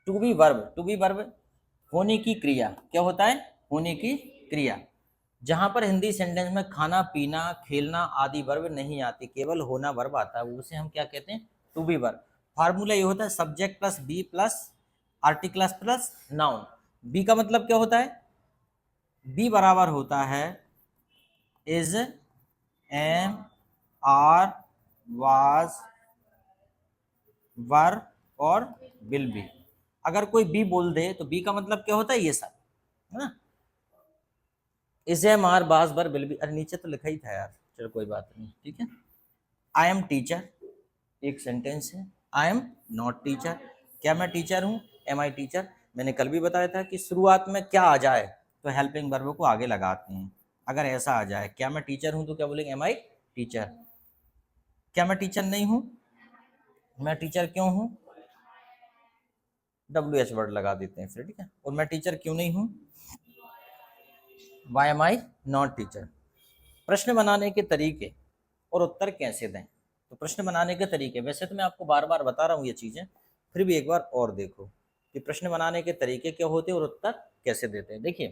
To be verb होने की क्रिया, क्या होता है? होने की क्रिया। जहां पर हिंदी सेंटेंस में खाना पीना खेलना आदि वर्ब नहीं आती, केवल होना वर्ब आता है, उसे हम क्या कहते हैं? To be verb. फार्मूला ये होता है subject plus be plus articles plus noun. Be का मतलब क्या होता है? बी बराबर होता है is, am, are, was, were और विल बी। अगर कोई बी बोल दे तो बी का मतलब क्या होता है? ये सब, है ना? इज, एम, आर, बाज, वर, विल बी। अरे नीचे तो लिखा ही था यार, चलो कोई बात नहीं, ठीक है। आई एम टीचर एक सेंटेंस है। आई एम नॉट टीचर, क्या मैं टीचर हूँ? Am I teacher. मैंने कल भी बताया था कि शुरुआत में क्या आ जाए तो हेल्पिंग वर्ब को आगे लगाते हैं। अगर ऐसा आ जाए क्या मैं टीचर हूँ तो क्या बोलेंगे? M I teacher. क्या मैं टीचर नहीं हूँ? मैं टीचर क्यों हूँ? डब्ल्यू एच वर्ड लगा देते हैं फिर, ठीक है। और मैं टीचर क्यों नहीं हूँ? Why am I not teacher. प्रश्न बनाने के तरीके और उत्तर कैसे दें? तो प्रश्न बनाने के तरीके, वैसे तो मैं आपको बार बार बता रहा हूँ ये चीज़ें, फिर भी एक बार और देखो कि प्रश्न बनाने के तरीके क्या होते हैं और उत्तर कैसे देते हैं। देखिए,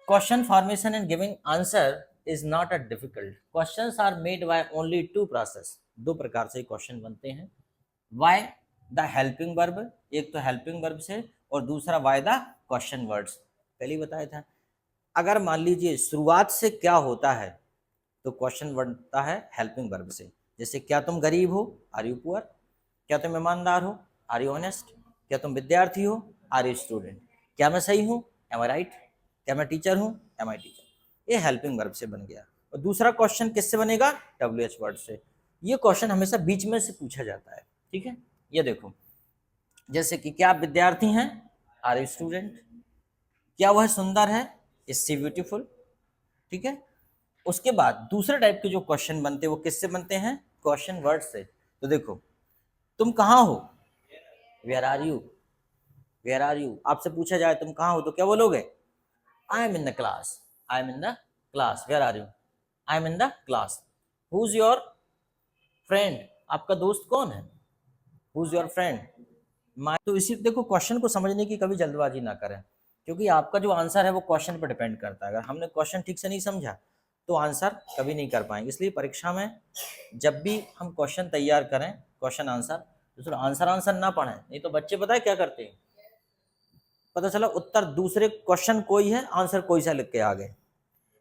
question formation and giving answer is not a difficult. Questions are made by only two process. दो प्रकार से क्वेश्चन बनते हैं। वाई द हेल्पिंग वर्ब, एक तो हेल्पिंग वर्ब से, और दूसरा वाई द क्वेश्चन वर्ड्स, पहले ही बताया था। अगर मान लीजिए शुरुआत से क्या होता है तो क्वेश्चन बनता है हेल्पिंग वर्ब से। जैसे क्या तुम गरीब हो? Are you poor? क्या तुम ईमानदार हो? Are you honest? क्या तुम विद्यार्थी हो? Are you student? क्या मैं सही हूँ? Am I right? क्या मैं टीचर हूँ? Am I teacher. ये हेल्पिंग वर्ब से बन गया। और दूसरा क्वेश्चन किससे बनेगा? डब्ल्यू एच वर्ड से। ये क्वेश्चन हमेशा बीच में से पूछा जाता है, ठीक है। ये देखो, जैसे कि क्या आप विद्यार्थी हैं? Are you student? क्या वह सुंदर है? Is she beautiful? ठीक है। उसके बाद दूसरे टाइप के जो क्वेश्चन बनते हैं वो किससे बनते हैं? क्वेश्चन वर्ड से। तो देखो, तुम कहाँ हो? Where are you? Where are you? आपसे पूछा जाए तुम कहाँ हो तो क्या बोलोगे? I am in the class. I am in the class. Where are you? I am in the class. Who is your friend? आपका दोस्त कौन है? Who is your friend? My. तो इसी, देखो, क्वेश्चन को समझने की कभी जल्दबाजी ना करें, क्योंकि आपका जो आंसर है वो क्वेश्चन पर डिपेंड करता है। अगर हमने क्वेश्चन ठीक से नहीं समझा तो आंसर कभी नहीं कर पाएंगे। इसलिए परीक्षा में जब भी हम क्वेश्चन तैयार करें, क्वेश्चन आंसर, तो सिर्फ आंसर ना पढ़ें। नहीं तो बच्चे पता है क्या करते हैं? पता चला उत्तर दूसरे, क्वेश्चन कोई है, आंसर कोई सा लिख के आ गए।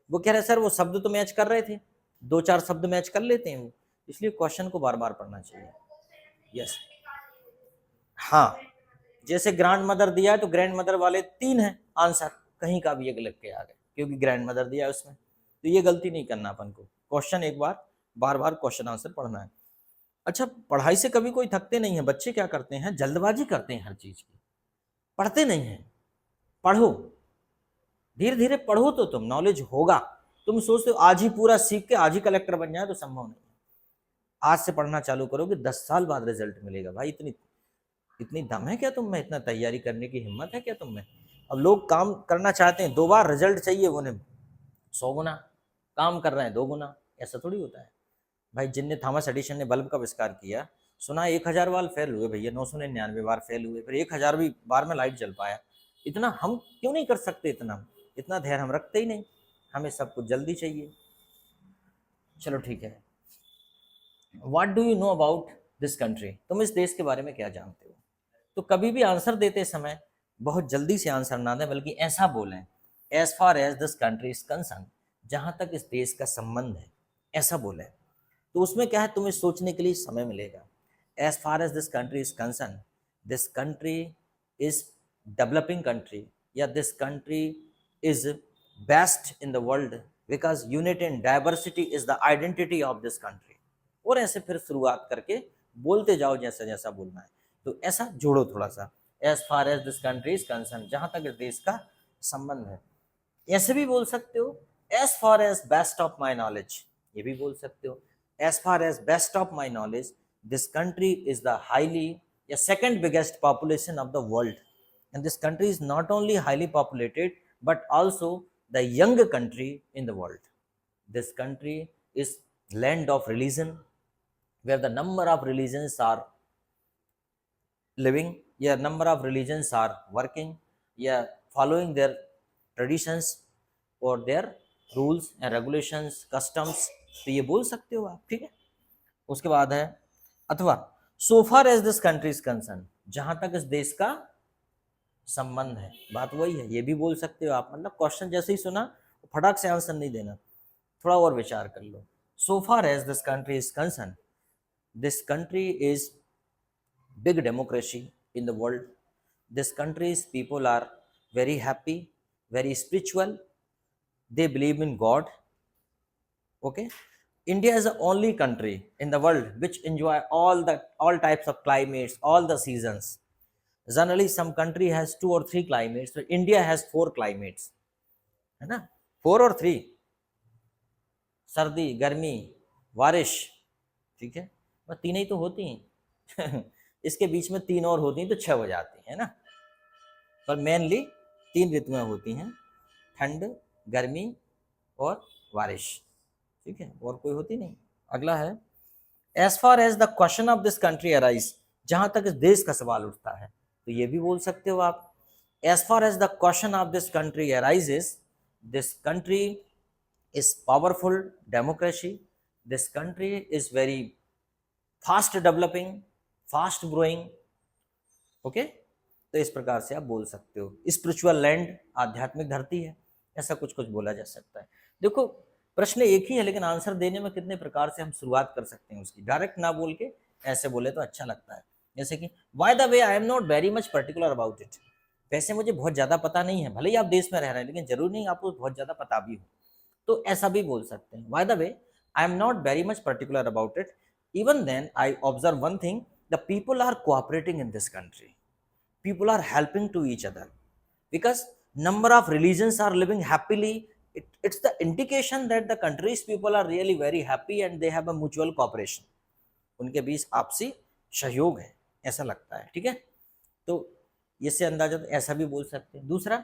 वो कह रहे सर वो शब्द तो मैच कर रहे थे, दो चार शब्द मैच कर लेते हैं वो। इसलिए क्वेश्चन को बार बार पढ़ना चाहिए। यस, हाँ। जैसे ग्रैंड मदर दिया है तो ग्रैंड मदर वाले तीन हैं आंसर, कहीं का भी एक लिख के आ गए क्योंकि ग्रैंड मदर दिया है उसमें। तो ये गलती नहीं करना अपन को, क्वेश्चन एक बार बार बार क्वेश्चन आंसर पढ़ना है। अच्छा, पढ़ाई से कभी कोई थकते नहीं है। बच्चे क्या करते हैं? जल्दबाजी करते हैं हर चीज की, पढ़ते नहीं है। पढ़ो, धीरे धीरे पढ़ो तो तुम नॉलेज होगा। तुम सोचते हो आज ही पूरा सीख के आज ही कलेक्टर बन जाए, तो संभव नहीं है। आज से पढ़ना चालू करोगे 10 साल बाद रिजल्ट मिलेगा। भाई इतनी इतनी दम है क्या तुम में? इतना तैयारी करने की हिम्मत है क्या तुम में? अब लोग काम करना चाहते हैं, 2 बार रिजल्ट चाहिए उन्हें 100 गुना, काम कर रहे हैं 2 गुना। ऐसा थोड़ी होता है भाई। जिनने, थॉमस एडिशन ने बल्ब का आविष्कार किया, सुना 1000 बार फेल हुए भैया, 999 बार फेल हुए, फिर 1000वीं बार में लाइट जल पाया। इतना हम क्यों नहीं कर सकते? इतना इतना धैर्य हम रखते ही नहीं। हमें सब कुछ जल्दी चाहिए। चलो ठीक है। What do you know about this country? तुम इस देश के बारे में क्या जानते हो? तो कभी भी आंसर देते समय बहुत जल्दी से आंसर ना दें, बल्कि ऐसा बोलें, as far as this country is concern, जहां तक इस देश का संबंध है, ऐसा बोलें। तो उसमें क्या है, तुम्हें सोचने के लिए समय मिलेगा। As far as this country is concern, this country is developing country, या this country is best in the world because unity and diversity is the identity of this country. और ऐसे फिर शुरुआत करके बोलते जाओ जैसा जैसा बोलना है। तो ऐसा जोड़ो थोड़ा सा, as far as this country is concern, जहां तक इस देश का संबंध है। ऐसे भी बोल सकते हो, as far as best of my knowledge, ये भी बोल सकते हो। As far as best of my knowledge, this country is the highly, या second biggest population of the world, and this country is not only highly populated but also the young country in the world. This country is land of religion where the number of religions are living या number of religions are working, या following their traditions और their rules and regulations customs, तो ये बोल सकते हो आप, ठीक है। उसके बाद है अथवा so far as this country is concern, जहां तक इस देश का संबंध है, बात वही है, ये भी बोल सकते हो आप। मतलब क्वेश्चन जैसे ही सुना फटाक से आंसर नहीं देना, थोड़ा और विचार कर लो। So far as this country is concern, this country is big democracy in the world. This country's people are very happy, very spiritual, they believe in God. Okay, India is the only country in the world which enjoy all types of climates, all the seasons. Generally some country has 2 or 3 climates, but India has 4 climates, है ना, 4 और 3, सर्दी गर्मी बारिश, ठीक है, बस 3 ही तो होती हैं इसके बीच में 3 और होती हैं तो 6 हो जाती है ना, पर मेनली 3 ऋतुएं होती हैं, ठंड, गर्मी और बारिश, ठीक है, और कोई होती नहीं। अगला है as far as the question of this country arise, जहां तक इस देश का सवाल उठता है, तो ये भी बोल सकते हो आप। As far as the question of this country arises, this country is powerful democracy, this country is very fast developing, fast growing, okay, तो इस प्रकार से आप बोल सकते हो। स्पिरिचुअल लैंड, आध्यात्मिक धरती है, ऐसा कुछ कुछ बोला जा सकता है। देखो प्रश्न एक ही है, लेकिन आंसर देने में कितने प्रकार से हम शुरुआत कर सकते हैं उसकी, डायरेक्ट ना बोल के ऐसे बोले तो अच्छा लगता है। जैसे कि bye the way I am not very much particular about it, वैसे मुझे बहुत ज़्यादा पता नहीं है, भले ही आप देश में रह रहे हैं लेकिन जरूरी नहीं आपको बहुत ज़्यादा पता भी हो, तो ऐसा भी बोल सकते हैं। By the way I am not very much particular about it, even then I observe one thing, the people are cooperating in this country, people are helping to each other because number of religions are living happily. It's the indication that the country's people are really very happy and they have a mutual cooperation, उनके बीच आपसी सहयोग है, ऐसा लगता है, ठीक है। तो इससे अंदाजा तो ऐसा भी बोल सकते हैं। दूसरा,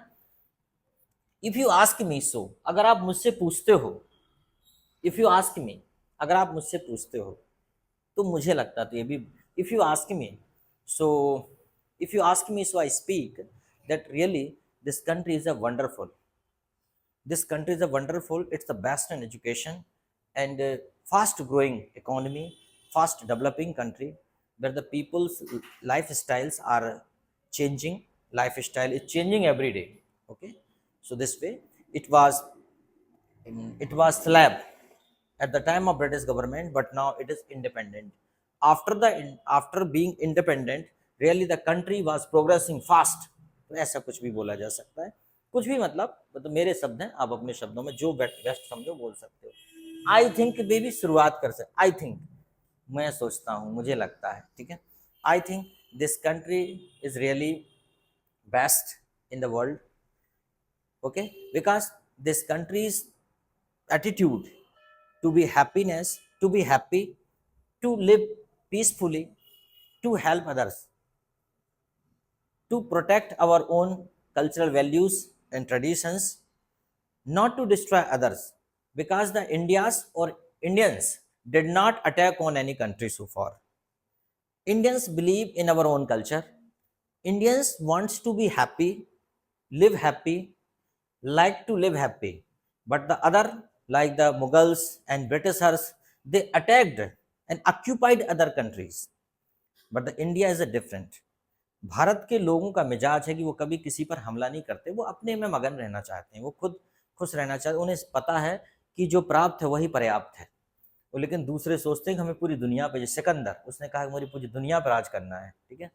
इफ यू आस्क मी सो, अगर आप मुझसे पूछते हो, इफ यू आस्क मी, अगर आप मुझसे पूछते हो तो मुझे लगता, तो ये भी if you ask me so, if you ask me so I speak, that really this country is a wonderful, this country is a wonderful, it's the best in education and fast growing economy, fast developing country where the people's lifestyles are changing, lifestyle is changing every day, okay. So this way it was slab at the time of British government, but now it is independent. After being independent, really the country was progressing fast, तो ऐसा कुछ भी बोला जा सकता है, कुछ भी मतलब मेरे शब्द हैं, आप अपने शब्दों में जो बेस्ट समझो बोल सकते हो। आई थिंक बेबी शुरुआत कर सकते, आई थिंक मैं सोचता हूँ, मुझे लगता है, ठीक है। I think this country is really best in the world, okay, because this countries attitude to be happiness, to be happy, to live peacefully, to help others, to protect our own cultural values and traditions, not to destroy others, because the Indias or Indians did not attack on any country so far. Indians believe in our own culture. Indians wants to be happy, live happy, like to live happy, but the other, like the Mughals and Britishers, they attacked and occupied other countries. But the India is a different. Bharat के लोगों का मिजाज है कि वो कभी किसी पर हमला नहीं करते, वो अपने में मगन रहना चाहते हैं, वो खुद खुश रहना चाहते हैं, उन्हें पता है कि जो प्राप्त है वही पर्याप्त है। वो लेकिन दूसरे सोचते हैं कि हमें पूरी दुनिया पे, जैसे सिकंदर, उसने कहा कि मुझे पूरी दुनिया पर राज करना है, ठीक है।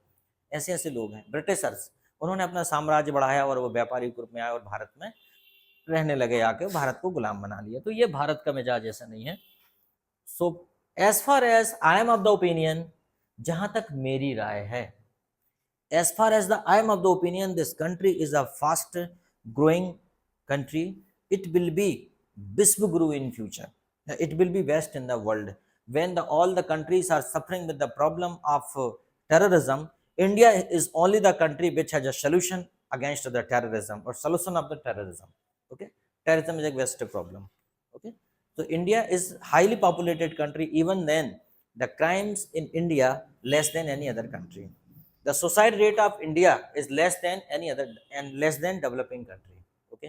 ऐसे ऐसे लोग हैं। ब्रिटिशर्स, उन्होंने अपना साम्राज्य बढ़ाया और वो व्यापारी ग्रुप में आए और भारत में रहने लगे, आके भारत को गुलाम बना लिया। तो ये भारत का मिजाज ऐसा नहीं है। So as far as I am of the opinion, जहां तक मेरी राय है, as far as the I am of the opinion this country is a fast growing country, it will be Vishwaguru in future, it will be best in the world. When all the countries are suffering with the problem of terrorism, India is only the country which has a solution against the terrorism or solution of the terrorism, okay. Terrorism is a best problem, okay. So India is highly populated country, even then the crimes in India less than any other country. The suicide rate of India is less than any other and less than developing country. Okay,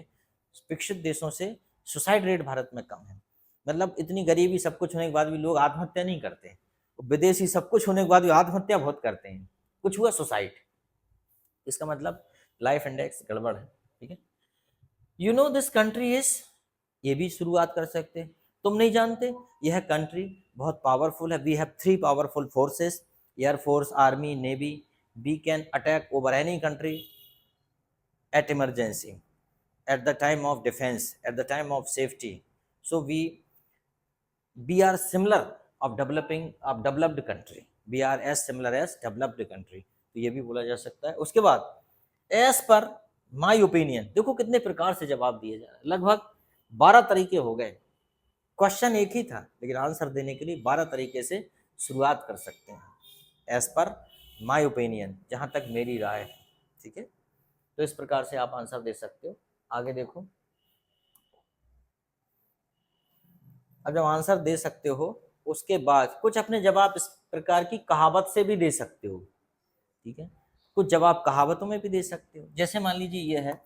विकसित देशों से suicide rate Bharat में कम है। मतलब इतनी गरीबी सब कुछ होने के बाद भी लोग आत्महत्या नहीं करते, विदेशी सब कुछ होने के बाद भी आत्महत्या बहुत करते हैं। कुछ हुआ सुसाइड, इसका मतलब लाइफ इंडेक्स गड़बड़ है। ठीक है, you know this country is, ये भी शुरुआत कर सकते, तुम नहीं जानते यह कंट्री बहुत पावरफुल है। We have 3 powerful forces, air force, army, navy. We can attack over any country at emergency, at the time of defense, at the time of safety. So we are similar of developed country. We are as similar as developed country. तो ये भी बोला जा सकता है। उसके बाद as per my opinion, देखो कितने प्रकार से जवाब दिए जा रहे हैं, लगभग 12 तरीके हो गए। क्वेश्चन एक ही था लेकिन आंसर देने के लिए 12 तरीके से शुरुआत कर सकते हैं। एज पर माई ओपिनियन, जहाँ तक मेरी राय है। ठीक है, तो इस प्रकार से आप आंसर दे सकते हो। आगे देखो, अब जब आंसर दे सकते हो उसके बाद कुछ अपने जवाब इस प्रकार की कहावत से भी दे सकते हो। ठीक है, कुछ जवाब कहावतों में भी दे सकते हो। जैसे मान लीजिए ये है,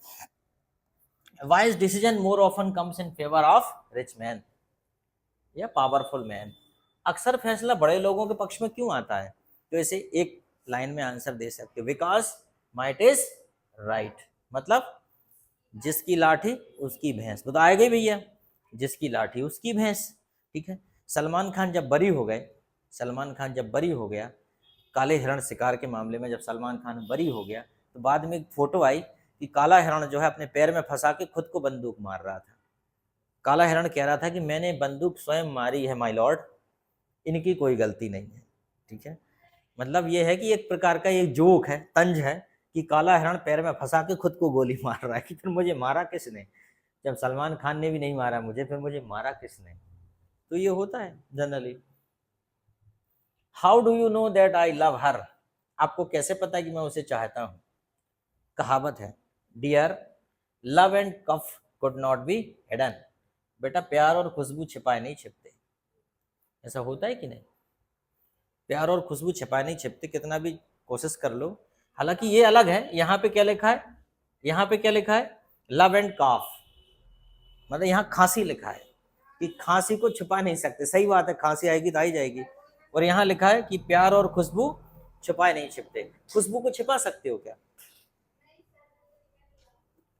wise decision more often comes in favour of rich man या पावरफुल मैन। अक्सर फैसला बड़े लोगों के पक्ष में क्यों आता है? तो इसे एक लाइन में आंसर दे सकते हो, बिकॉज माइट इज राइट। मतलब जिसकी लाठी उसकी भैंस, तो आएगा ही भैया, जिसकी लाठी उसकी भैंस। ठीक है, सलमान खान जब बरी हो गए, सलमान खान जब बरी हो गया काले हिरण शिकार के मामले में, जब सलमान खान बरी हो गया तो बाद में एक फोटो आई कि काला हिरण जो है अपने पैर में फंसा के खुद को बंदूक मार रहा था। काला हिरण कह रहा था कि मैंने बंदूक स्वयं मारी है माय लॉर्ड, इनकी कोई गलती नहीं है। ठीक है, मतलब ये है कि एक प्रकार का एक जोक है, तंज है कि काला हिरण पैर में फंसा के खुद को गोली मार रहा है कि फिर मुझे मारा किसने, जब सलमान खान ने भी नहीं मारा मुझे, फिर मुझे मारा किसने। तो ये होता है generally. How do you know that I love हर, आपको कैसे पता है कि मैं उसे चाहता हूँ? कहावत है, dear love and cough could not be hidden. बेटा प्यार और खुशबू छिपाए नहीं छिपते। ऐसा होता है कि नहीं? प्यार और खुशबू छिपाए नहीं छिपते, कितना भी कोशिश कर लो। हालांकि ये अलग है, यहाँ पे क्या लिखा है, यहाँ पे क्या लिखा है, लव एंड कॉफ, मतलब यहाँ खांसी लिखा है कि खांसी को छुपा नहीं सकते। सही बात है, खांसी आएगी तो आई जाएगी। और यहाँ लिखा है कि प्यार और खुशबू छुपाए नहीं छिपते। खुशबू को छिपा सकते हो क्या?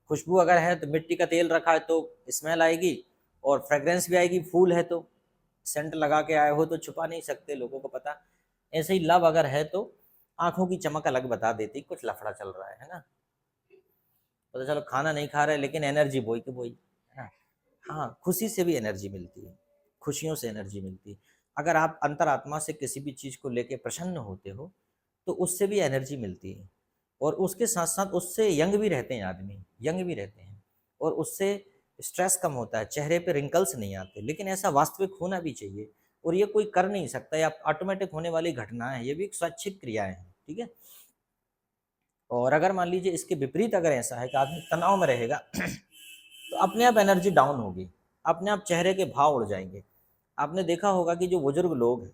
खुशबू अगर है तो मिट्टी का तेल रखा है तो स्मेल आएगी और फ्रेग्रेंस भी आएगी। फूल है तो सेंट लगा के आए हो तो छुपा नहीं सकते, लोगों को पता। ऐसे ही लव अगर है तो आंखों की चमक अलग बता देती कुछ लफड़ा चल रहा है ना। तो चलो खाना नहीं खा रहे लेकिन एनर्जी बोई के बोई है ना। हाँ, खुशी से भी एनर्जी मिलती है, खुशियों से एनर्जी मिलती है। अगर आप अंतरात्मा से किसी भी चीज़ को लेके प्रसन्न होते हो तो उससे भी एनर्जी मिलती है, और उसके साथ साथ उससे यंग भी रहते हैं, आदमी यंग भी रहते हैं, और उससे स्ट्रेस कम होता है, चेहरे पे रिंकल्स नहीं आते। लेकिन ऐसा वास्तविक होना भी चाहिए, और ये कोई कर नहीं सकता, या ऑटोमेटिक होने वाली घटनाएं हैं, ये भी एक स्वैच्छिक क्रियाएं हैं। ठीक है, और अगर मान लीजिए इसके विपरीत अगर ऐसा है कि आदमी तनाव में रहेगा तो अपने आप एनर्जी डाउन होगी, अपने आप चेहरे के भाव उड़ जाएंगे। आपने देखा होगा कि जो बुजुर्ग लोग हैं,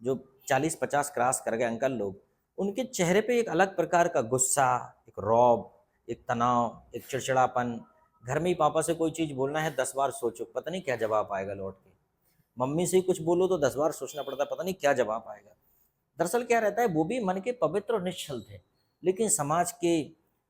जो 40-50 क्रॉस कर गए अंकल लोग, उनके चेहरे पे एक अलग प्रकार का गुस्सा, एक रौब, एक तनाव, एक चिड़चिड़ापन। घर में ही पापा से कोई चीज़ बोलना है 10 बार सोचो, पता नहीं क्या जवाब आएगा लौट के। मम्मी से ही कुछ बोलो तो 10 बार सोचना पड़ता, पता नहीं क्या जवाब आएगा। दरअसल क्या रहता है, वो भी मन के पवित्र और निश्चल थे, लेकिन समाज के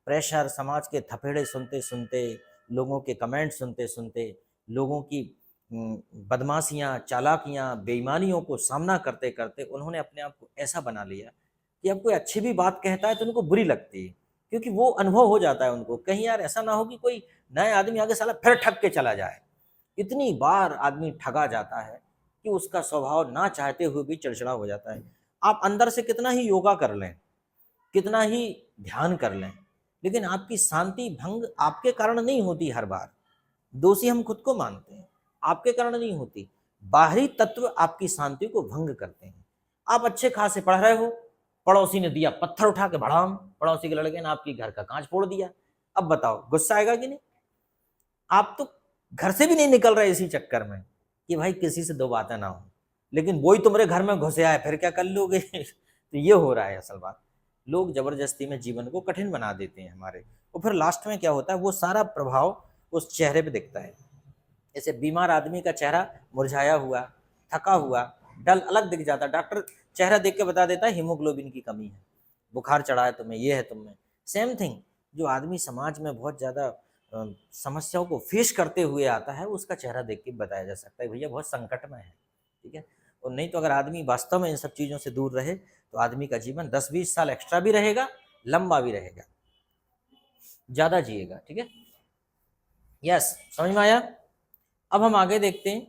प्रेशर, समाज के थपेड़े सुनते सुनते, लोगों के कमेंट सुनते सुनते, लोगों की बदमाशियाँ, चालाकियाँ, बेईमानियों को सामना करते करते उन्होंने अपने आप को ऐसा बना लिया कि अब कोई अच्छी भी बात कहता है तो उनको बुरी लगती है, क्योंकि वो अनुभव हो जाता है उनको, कहीं यार ऐसा ना हो कि कोई नया आदमी आगे साला फिर ठग के चला जाए। इतनी बार आदमी ठगा जाता है कि उसका स्वभाव ना चाहते हुए भी चिड़चिड़ा हो जाता है। आप अंदर से कितना ही योगा कर लें, कितना ही ध्यान कर लें, लेकिन आपकी शांति भंग आपके कारण नहीं होती। हर बार दोषी हम खुद को मानते हैं, आपके कारण नहीं होती, बाहरी तत्व आपकी शांति को भंग करते हैं। आप अच्छे खासे पढ़ रहे हो, पड़ोसी ने दिया पत्थर उठा के भड़ाम, पड़ोसी के लड़के ने आपकी घर का कांच फोड़ दिया, अब बताओ गुस्सा आएगा कि नहीं? आप तो घर से भी नहीं निकल रहे इसी चक्कर में कि भाई किसी से दो बातें ना हो, लेकिन वही तुम्हारे घर में घुसे आए, फिर क्या कर लोगे? तो ये हो रहा है असल बात। लोग जबरदस्ती में जीवन को कठिन बना देते हैं हमारे, और फिर लास्ट में क्या होता है, वो सारा प्रभाव उस चेहरे पे दिखता है। जैसे बीमार आदमी का चेहरा मुरझाया हुआ, थका हुआ, डल अलग दिख जाता है, डॉक्टर चेहरा देख के बता देता है हीमोग्लोबिन की कमी है, बुखार चढ़ा है तुम्हें, ये है तुम्हें। सेम थिंग, जो आदमी समाज में बहुत ज़्यादा समस्याओं को फेस करते हुए आता है, उसका चेहरा देख के बताया जा सकता है भैया बहुत संकट में है, ठीक है। और नहीं तो अगर आदमी वास्तव में इन सब चीज़ों से दूर रहे तो आदमी का जीवन 10-20 साल एक्स्ट्रा भी रहेगा, लंबा भी रहेगा, ज़्यादा जिएगा, ठीक है। यस, समझ में आया। अब हम आगे देखते हैं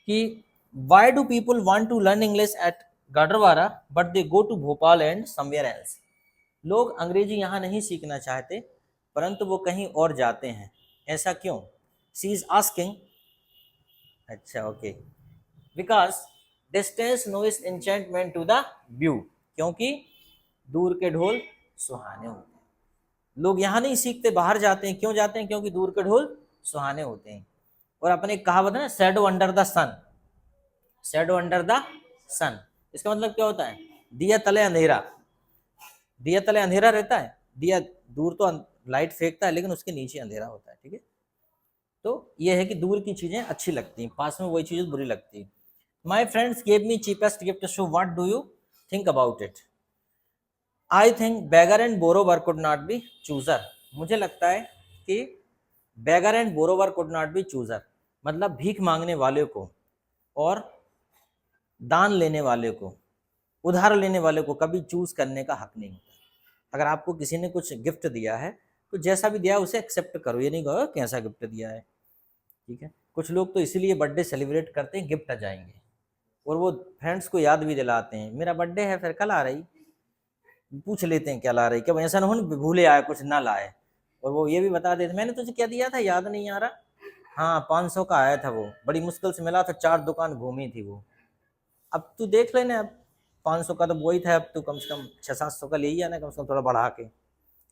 कि why do people want to learn English at Gadarwara but they go to Bhopal and somewhere else. लोग अंग्रेजी यहाँ नहीं सीखना चाहते परंतु वो कहीं और जाते हैं, ऐसा क्यों? She is asking. अच्छा, okay. Because distance noise enchantment to the view, क्योंकि दूर के ढोल सुहाने होते हैं। लोग यहाँ नहीं सीखते, बाहर जाते हैं। क्यों जाते हैं? क्योंकि दूर के ढोल सुहाने होते हैं। और अपने एक कहावत है ना, shadow under the sun, shadow under the sun, इसका मतलब क्या होता है? दिया तले अंधेरा, दिया तले अंधेरा रहता है, दिया दूर तो लाइट फेंकता है लेकिन उसके नीचे अंधेरा होता है, ठीक है। तो ये है कि दूर की चीजें अच्छी लगती हैं, पास में वही चीजें बुरी लगती हैं। My friends gave me cheapest gift, so what do you think about it? I think beggar and borrower could not be chooser. मुझे लगता है कि beggar and borrower could not be chooser, मतलब भीख मांगने वाले को और दान लेने वाले को, उधार लेने वाले को कभी चूज करने का हक नहीं होता। अगर आपको किसी ने कुछ गिफ्ट दिया है तो जैसा भी दिया उसे एक्सेप्ट करो, ये नहीं कहो कैसा गिफ्ट दिया है, ठीक है। कुछ लोग तो इसीलिए बर्थडे सेलिब्रेट करते हैं गिफ्ट आ जाएंगे, और वो फ्रेंड्स को याद भी दिलाते हैं मेरा बर्थडे है, फिर कल आ रही, पूछ लेते हैं क्या ला रही, क्या ऐसा ना हो भूले आए कुछ ना लाए, और वो ये भी बता देते मैंने तुझे क्या दिया था याद नहीं आ रहा, हाँ 500 का आया था वो, बड़ी मुश्किल से मिला था, 4 दुकान घूमी थी वो। अब तू देख लेना, अब 500 का तो वही था, अब तू कम से कम 600-700 का ले ही आना, कम से कम थोड़ा बढ़ा के,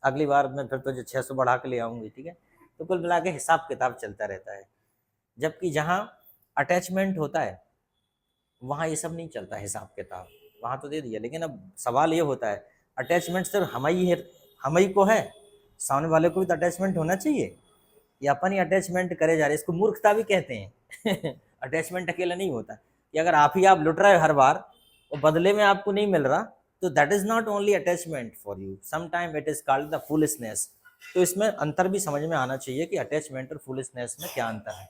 अगली बार मैं फिर तुझे 600 बढ़ा के ले आऊँगी, ठीक है। तो कुल मिला के हिसाब किताब चलता रहता है, जबकि जहाँ अटैचमेंट होता है वहाँ ये सब नहीं चलता हिसाब किताब, वहाँ तो दे दिया। लेकिन अब सवाल ये होता है अटैचमेंट सिर्फ हम ही को है, सामने वाले को भी तो अटैचमेंट होना चाहिए, या अपन ही अटैचमेंट करे जा रहे, इसको मूर्खता भी कहते हैं। अटैचमेंट अकेला नहीं होता कि अगर आप लुट रहे हो हर बार और बदले में आपको नहीं मिल रहा, तो that is not only attachment for you, some time it is called the foolishness. तो इसमें अंतर भी समझ में आना चाहिए कि अटैचमेंट और फूलिशनेस में क्या अंतर है।